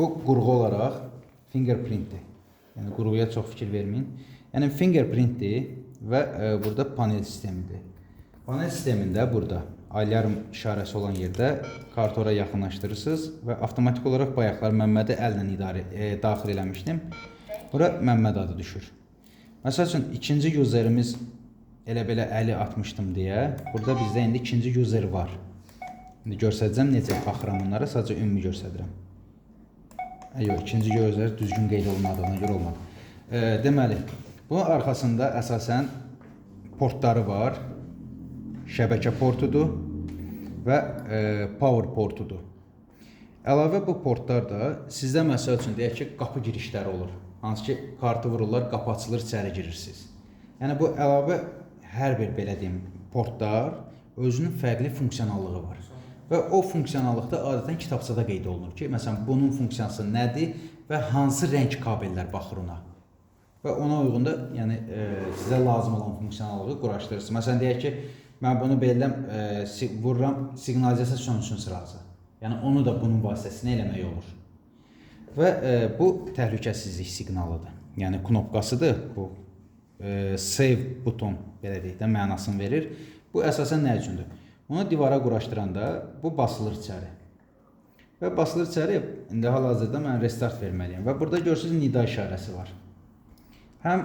Bu qurğu olaraq fingerprintdir. Yəni qurğuya çox fikir verməyin. Yəni fingerprintdir və burada panel sistemidir. Panel sistemində burada alarm işarəsi olan yerdə kartı ora yaxınlaşdırırsınız və avtomatik olaraq bayaqlar Məmmədi əllə daxil eləmişdim. Bura Məmməd adı düşür. Məsəl üçün ikinci userimiz elə belə əli atmışdım deyə burada bizdə indi ikinci user var. İndi göstərəcəm necə baxıram onlara, sadəcə ümumi göstərirəm. Yox, ikinci user düzgün qeyd olmadığına görə olmadı. Deməli, bunun arxasında əsasən portları var. Şəbəkə portudur və power portudur. Əlavə bu portlar da sizdə məsəl üçün deyək ki, qapı girişləri olur. Hansı ki, kartı vururlar, qapı açılır, içəri girirsiniz. Yəni bu əlavə hər bir belə deyim portlar özünün fərqli funksionallığı var. Və o funksionallıqda adətən kitabçada qeyd olunur ki, məsələn, bunun funksiyası nədir və hansı rəng kabellər baxır ona. Və ona uyğun da yəni, sizə lazım olan funksionallığı quraşdırırsınız. Məsələn, deyək ki, mən bunu belirləm, vururam, siqnalizasiya sönsün sırası. Yəni, onu da bunun vasitəsilə eləmək olur. Və bu təhlükəsizlik siqnalıdır. Yəni, knopkasıdır. Bu save buton, belə deyək də, mənasını verir. Bu əsasən nə üçündür? Onu divara quraşdıranda bu basılır içəri. Və basılır içəri, indi hal-hazırda mən restart verməliyim. Və burada görürsünüz, nida işarəsi var. Həm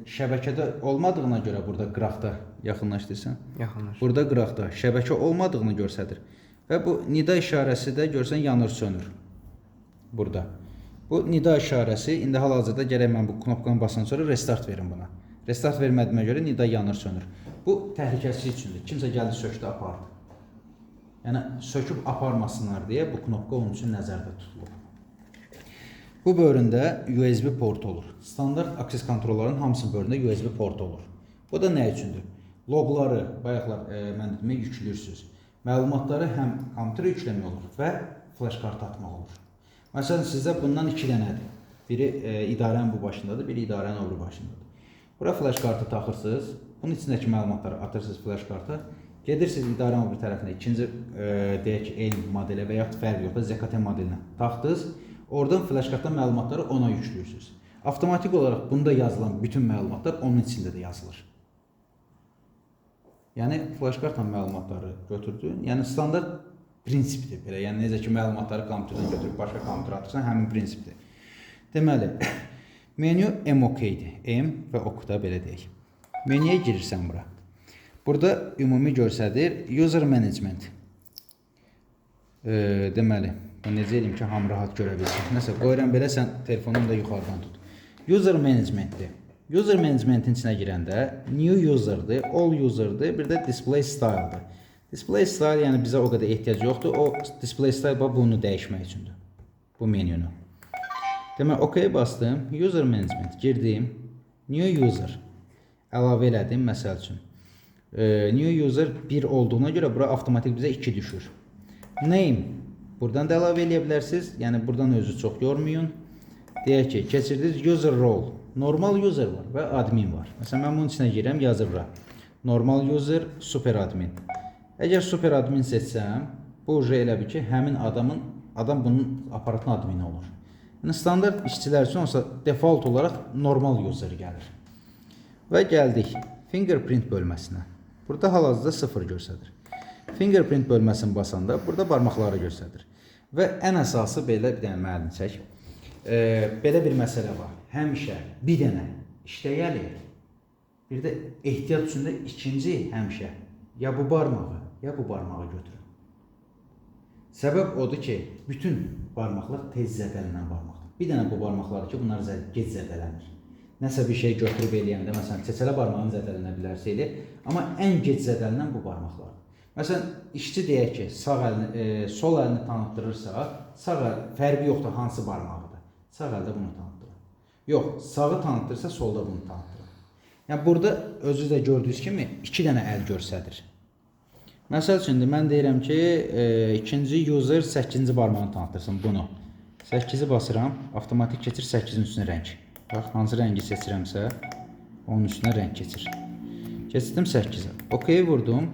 şəbəkədə olmadığına görə burada qıraqda yaxınlaşdırsan. Burada qıraqda şəbəkə olmadığını göstərir. Və bu nida işarəsi də görsən yanır sönür. Burada. Bu nida işarəsi indi hal-hazırda gərək mən bu knopkanı basan sonra restart verim buna. Restart vermədiyimə görə nida yanır sönür. Bu təhlükəsizlik üçündür. Kimsə gəldi sökdü apardı. Yəni söküb aparmasınlar deyə bu knopka onun üçün nəzərdə tutulur. Bu bölümdə USB port olur. Standart access kontrolların hamısının bölümündə USB port olur. Bu da nə üçündür? Logları, bayaqlar mən demək yüklürsünüz. Məlumatları həm kompüterə yükləmək olur və flash kart atmaq olur. Məsələn, sizdə bundan 2 dənədir. Biri idarənin bu başındadır, biri idarənin o başındadır. Bura flash kartı taxırsınız. Bunun içindəki məlumatları atırsınız flash karta. Gedirsiniz idarənin o bir tərəfinə, ikinci deyək ki, eyni modelə və yaxud fərq yoxdur, ZKT modelinə taxdınız. Oradan flash kartdan məlumatları ona yüklürsünüz. Avtomatik olaraq bunda yazılan bütün məlumatlar onun içində də yazılır. Yəni flash kartdan məlumatları götürdün. Yəni standart prinsipdir belə. Yəni necə ki məlumatları kompüterdən götürüb başqa kompüterə atırsan, həmin prinsipdir. Deməli, menyu M-OK-dir. M və OK-da belə deyək. Menyuya girirsən bura. Burada ümumi göstərir user management. Deməli, necə edeyim ki, hamı rahat görə bilsin. Nəsə, qoyuram belə, sən telefonunu da yuxarıdan tut. User managementdir. User managementin içinə girəndə new user'dır, all user'dır, bir də display style'dır. Display style yəni bizə o qədər ehtiyac yoxdur. O display style bunu dəyişmək üçündür. Bu menyunu. Demək, OK bastım. User management girdim. New user. Əlavə elədim, məsəl üçün. New user 1 olduğuna görə bura avtomatik bizə 2 düşür. Name. Buradan da əlavə eləyə bilərsiniz. Yəni, buradan özü çox yormayın. Deyək ki, keçirdiniz user role. Normal user var və admin var. Məsələn, mən bunun içinə girəm, yazır bura. Normal user, super admin. Əgər super admin seçsəm, bu elə bir ki, həmin adam bunun aparatın admini olur. Yəni, standart işçilər üçün olsa default olaraq normal user gəlir. Və gəldik fingerprint bölməsinə. Burada hal-hazırda 0 göstərir. Fingerprint bölməsini basanda burada barmaqları göstərir. Və ən əsası belə bir dənə müəllim çək. Belə bir məsələ var. Həmişə bir dənə işləyəli, bir də ehtiyat üçündə ikinci həmişə ya bu barmağı götürün. Səbəb odur ki, bütün barmaqlar tez zədələnən barmaqdır. Bir dənə bu barmaqlar ki, bunlar gec zədələnir. Nəsə bir şey götürüb eləyəndə, məsələn, çeçələ barmağını zədələnə bilərsə elə, amma ən gec zədələnən bu barmaqlardır. Məsələn, işçi deyək ki, sol əlini tanıtdırırsa, sağ əl fərqi yoxdur hansı barmağıdır. Sağ əldə bunu tanıtdırır. Yox, sağı tanıtdırırsa, solda bunu tanıtdırır. Yəni, burada özü də gördüyünüz kimi 2 dənə əl göstərir. Məsəl üçün, mən deyirəm ki, ikinci user 8-ci barmağını tanıtdırsın bunu. 8-i basıram, avtomatik keçir 8-in üstünə rəng. Bax, hansı rəngi seçirəmsə, onun üstünə rəng keçir. Keçirdim 8-ə. OK vurdum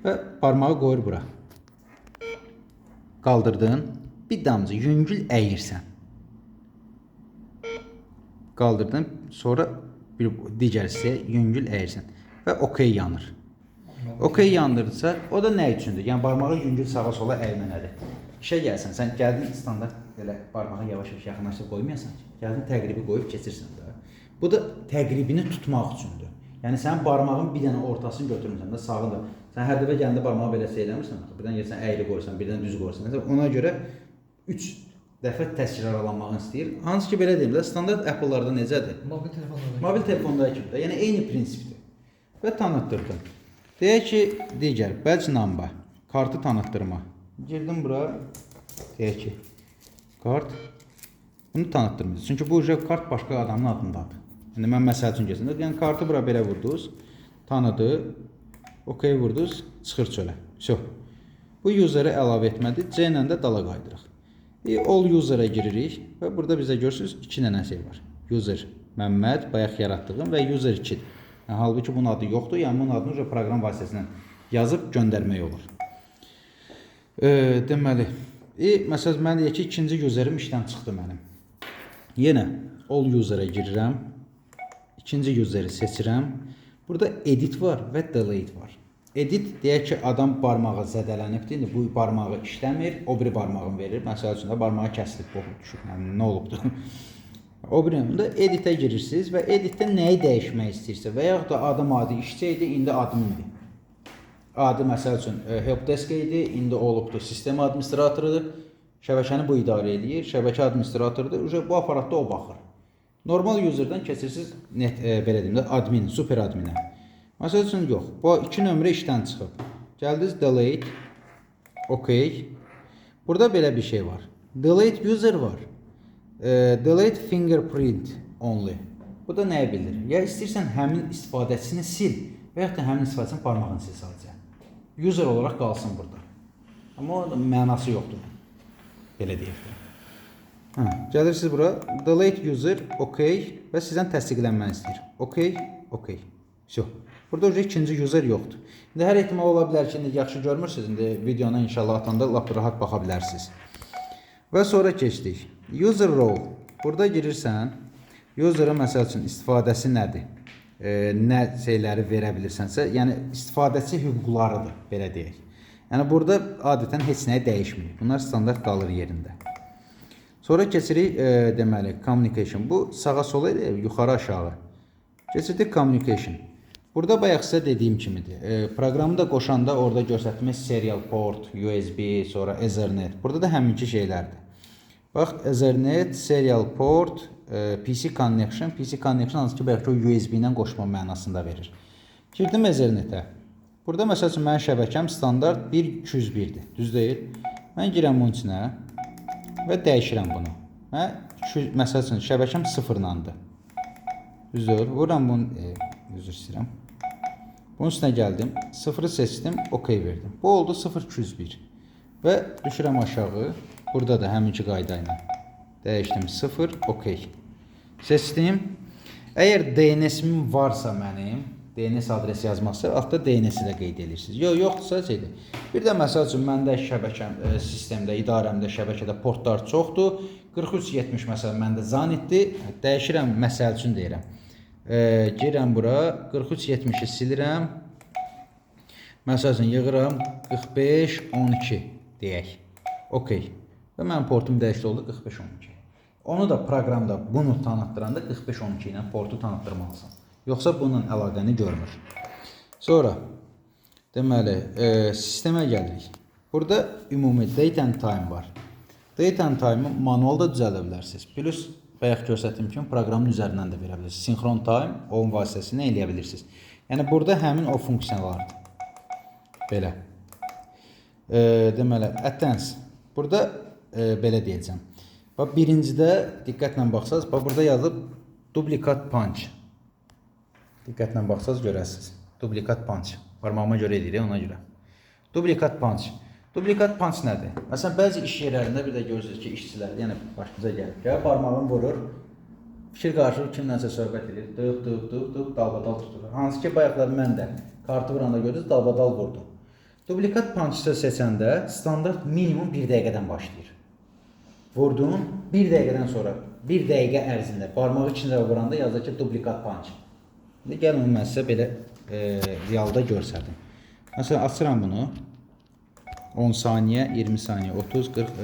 və barmağı qoyur bura. Qaldırdın, bir damcı yüngül əyirsən. Qaldırdın, sonra bir digər hissəyə yüngül əyirsən və OK yanır. OK yandırırsa, o da nə üçündür? Yəni barmağı yüngül sağa sola əyməlidir. İşə gəlsən, sən gəldin standart belə barmağı yavaş-yavaş yaxınlaşdırıb qoymayasan ki, gəldin təqribi qoyub keçirsən də. Bu da təqribini tutmaq üçündür. Yəni sənin barmağın bir dənə ortasını götürmüsən də, sağını da. Sən hər dəfə gələndə barmağı belə eləmirsən, birdən gəlsən əyri qoyursan, birdən düz qoyursan. Ona görə 3 dəfə təkrarlanmağını istəyir. Hansı ki belə deyim də, standart Apple-larda necədir? Mobil telefonda kimi də. Yəni eyni prinsipdir. Və tanıtdırdım. Deyək ki, digər badge number, kartı tanıtdırma. Girdim bura. Deyək ki, kart. Bunu tanıtdırmıyız. Çünki bu kart başqa adamın adındadır. İndi mən məsəl üçün keçəndə, yəni kartı bura belə vurdunuz, tanıdı, OK vurdunuz, çıxır çölə. Bu user'ı əlavə etmədi, C ilə də dala qaydırıq. All user'a giririk və burada bizə görürsünüz 2 dənə şey var. User Məmməd, bayaq yaratdığım və user 2. Yəni, halbuki bunun adı yoxdur, yəni bunun adını proqram vasitəsilə yazıb göndərmək olur. Deməli, məsələn, mən deyək ki, ikinci user'im işdən çıxdı mənim. Yenə all user'a girirəm, ikinci user'i seçirəm. Burada edit var və delete var. Edit deyək ki, adam barmağı zədələnibdir, bu barmağı işləmir, o biri barmağını verir. Məsəl üçün də barmağı kəsilib, boğub düşüb, nə olubdur? O birində editə girirsiniz və editdə nəyi dəyişmək istəyirsə və yaxud da adım adi işçi idi, indi admindir. Adı məsəl üçün helpdesk idi, indi olubdur sistem administratorudur. Şəbəkəni bu idarə edir, şəbəkə administratorudur. Bu aparatda o baxır. Normal user'dan keçirsiniz belə deyim də admin, super adminə. Məsəl üçün yox. Bu 2 nömrə işdən çıxıb. Gəldiniz delete, OK. Burada belə bir şey var. Delete user var. Delete fingerprint only. Bu da nəyə bildirir? Ya istəyirsən həmin istifadəçisini sil və yaxud da həmin istifadəçinin barmağını sil sadəcə. User olaraq qalsın burada. Amma o mənası yoxdur. Belə deyək də. Gəlirsiniz bura. Delete user, OK və sizdən təsdiqlənməni istəyir. OK, OK. Burada ikinci user yoxdur. İndi hər ehtimal ola bilər ki, yaxşı görmürsünüz. İndi videona inşallah atanda lap rahat baxa bilərsiniz. Və sonra keçdik. User role. Burada girirsən. User'a məsəl üçün istifadəsi nədir? Nə şeyləri verə bilirsənsə, yəni istifadəçi hüquqlarıdır, belə deyək. Yəni burada adətən heç nəyə dəyişmir. Bunlar standart qalır yerində. Sonra keçirik deməli communication. Bu sağa sola yuxarı aşağı. Keçirdik communication. Burada bayaq sizə dediyim kimidir. Proqramı da qoşanda orada göstərdiğimiz serial port, USB, sonra Ethernet. Burada da həminki şeylərdir. Bax, Ethernet, serial port, PC connection. PC connection hansı ki, bayaq ki, o USB ilə qoşma mənasında verir. Girdim Ethernetə. Burada məsəl üçün mənim şəbəkəm standart 1.201-dir. Düz deyil. Mən girəm bunun içinə və dəyişirəm bunu. Məsəl üçün şəbəkəm 0-landır. Düz deyil. Vuram bunu, üzr istəyirəm. Bunun üstünə gəldim, 0'ı seçdim, OK verdim. Bu oldu 0.201 və düşürəm aşağı. Burada da həminki qayda ilə dəyişdim 0, OK. Seçdim. Əgər DNS-im varsa mənim, DNS adresi yazmaqsa, altda DNS-i də qeyd edirsiniz. Yoxdursa şeydir. Bir də məsəl üçün məndə şəbəkəm sistemdə, idarəmdə, şəbəkədə portlar çoxdur. 4370 məsələn məndə zanitdir. Dəyişirəm, məsəl üçün deyirəm. Girəm bura, 4370'i silirəm. Məsəl üçün yığıram 4512 deyək. OK. Və mənim portum dəyişdi oldu 4512. Onu da proqramda bunu tanıtdıranda 4512 ilə portu tanıtdırmalısan. Yoxsa bunun əlaqəni görmür. Sonra deməli sistemə gəlirik. Burada ümumi date and time var. Date and time'ı manual da düzəldə bilərsiniz. Plus bayaq göstərdiyim kimi proqramın üzərindən də verə bilirsiniz. Synchron time onun vasitəsilə eləyə bilirsiniz. Yəni burada həmin o funksiyalardır. Belə. Deməli, attends. Burada belə deyəcəm. Bax, birincidə diqqətlə baxsaz, bax, burada yazılıb duplikat punch. Diqqətlə baxsaz görəsiniz. Duplikat punch. Barmağıma görə edir, ona görə. Duplikat punch. Duplikat punch nədir? Məsələn, bəzi iş yerlərində bir də görürsünüz ki, işçilər, yəni başımıza gəlir ki, barmağını vurur, fikir qarşılıq kimlənsə söhbət edir, dıq, dalbadal tutur. Hansı ki, bayaqlar mən də kartı vuranda gördünüz, dalbadal vurdu. Duplikat punch seçəndə standart minimum 1 dəqiqədən başlayır. Vurdun, 1 dəqiqədən sonra, 1 dəqiqə ərzində barmağı ikinci dəfə vuranda yazır ki, duplikat punch. İndi gəlin mən sizə belə realda görsədim. Məsələn, açıram bunu. 10 saniyə, 20 saniyə, 30, 40,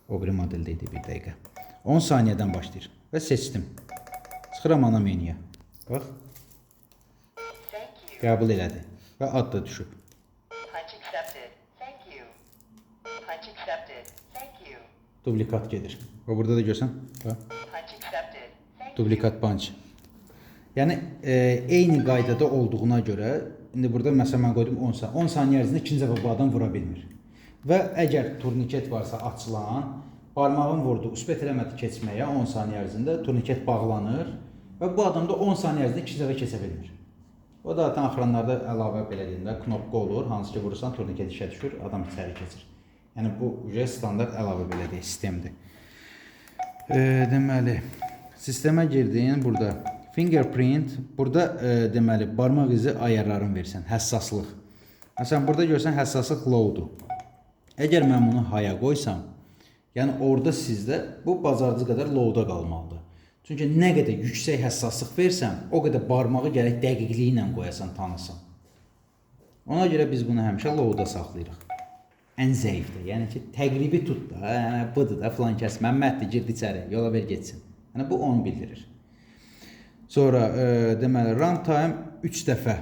o biri modelde idi 1 dəqiqə. 10 saniyədən başlayır və seçdim. Çıxıram ana menüyə. Bax. Qəbul elədi və ad da düşüb. Duplikat gedir. Və burada da görsən, duplikat punch. Yəni eyni qaydada olduğuna görə indi burada məsələn mən qoydum 10 saniyə. 10 saniyə ərzində ikinci dəfə bu adam vura bilmir. Və əgər turniket varsa açılan, barmağın vurdu, üsbət eləmədi keçməyə 10 saniyə ərzində turniket bağlanır və bu adam da 10 saniyə ərzində ikinci dəfə keçə bilmir. O da zaten axıranlarda əlavə belə deyim də knopka olur, hansı ki vurursan turniket işə düşür, adam içəri keçir. Yəni bu standart əlavə belə deyək sistemdir. Deməli, sistemə girdin burada fingerprint, burada deməli barmaq izi ayarların versən, həssaslıq. Məsələn burada görsən həssaslıq low-dur. Əgər mən bunu high-a qoysam, yəni orada sizdə bu bacardığı qədər low-da qalmalıdır. Çünki nə qədər yüksək həssaslıq versən, o qədər barmağı gərək dəqiqliyi ilə qoyasan, tanısan. Ona görə biz bunu həmişə low-da saxlayırıq. Ən zəifdir. Yəni ki, təqribi tut da, budur da, filan kəs, Məmməddir, girdi içəri, yola ver getsin. Yəni bu onu bildirir. Sonra deməli runtime 3 dəfə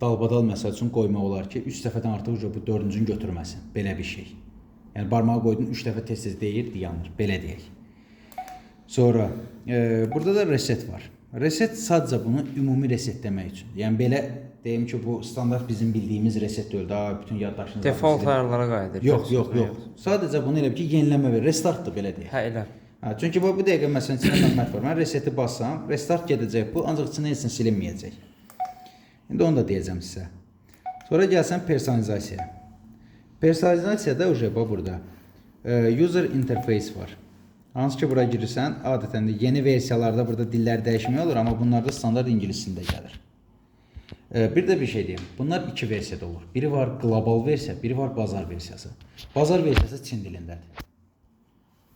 dalbadal məsəl üçün qoymaq olar ki, 3 dəfədən artıq bu 4-cünü götürməsin. Belə bir şey. Yəni barmağı qoydun 3 dəfə tez-tez deyir, dayanır. Belə deyək. Sonra burada da reset var. Reset sadəcə bunu ümumi resetləmək üçün. Yəni belə deyim ki, bu standart bizim bildiyimiz reset deyil. Daha bütün yaddaşınız default ayarlara qayıdır. Yox. Sadəcə bunu elə bir ki, yeniləmə ver. Restartdır belə deyək. Hə, elə. Çünki bu dəqiqə məsələn içində məlumat var. Mən reseti bassam, restart gedəcək bu, ancaq içində heç nə silinməyəcək. İndi onu da deyəcəm sizə. Sonra gəlsən personalizasiyaya. Personalizasiyada burada user interface var. Hansı ki bura girirsən, adətən də yeni versiyalarda burada dillər dəyişmək olur, amma bunlarda standart ingilisində gəlir. Bir də bir şey deyim. Bunlar iki versiyada olur. Biri var global versiya, biri var bazar versiyası. Bazar versiyası Çin dilindədir.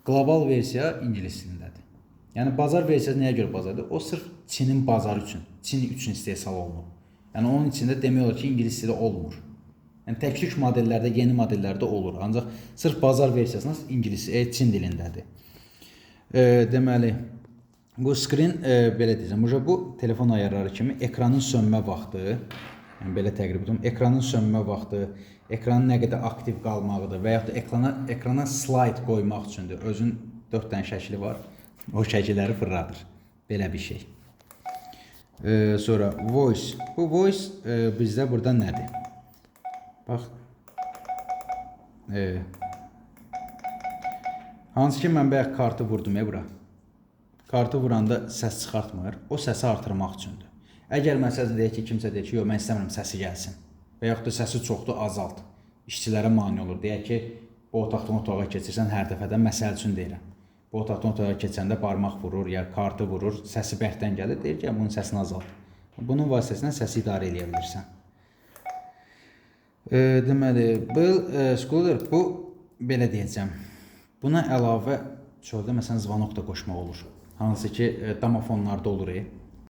Global versiya ingilis dilindədir. Yəni bazar versiyası nəyə görə bazardır? O sırf Çinin bazarı üçün, Çin üçün istehsal olunur. Yəni onun içində demək olar ki, ingilis dili olmur. Yəni tək-tük modellərdə, yeni modellərdə olur. Ancaq sırf bazar versiyasında ingilis, Çin dilindədir. Deməli, bu screen belə deyəcəm. Bu telefon ayarları kimi ekranın sönmə vaxtı, yəni belə təqrib edirəm, ekranın sönmə vaxtı, ekranın nə qədər aktiv qalmağıdır və yaxud da ekrana slide qoymaq üçündür. Özün 4 dənə şəkli var. O şəkilləri fırladır. Belə bir şey. Sonra voice. Bu voice bizdə burada nədir? Bax. Hansı ki mən bayaq kartı vurdum bura. Kartı vuranda səs çıxartmır. O səsi artırmaq üçündür. Əgər məsələn deyək ki, kimsə deyir ki, yox mən istəmirəm səsi gəlsin. Və yaxud da səsi çoxdur, azalt. İşçilərə mane olur. Deyək ki, bu otaqdan otağa keçirsən hər dəfədən məsəl üçün deyirəm. Bu otaqdan otağa keçəndə barmaq vurur, ya kartı vurur, səsi bərkdən gəlir. Deyir ki, bunun səsini azalt. Bunun vasitəsilə səsi idarə edə bilirsən. Deməli, bu belə deyəcəm. Buna əlavə çöldə məsələn zvanok da qoşmaq olur. Hansı ki, domofonlarda olur.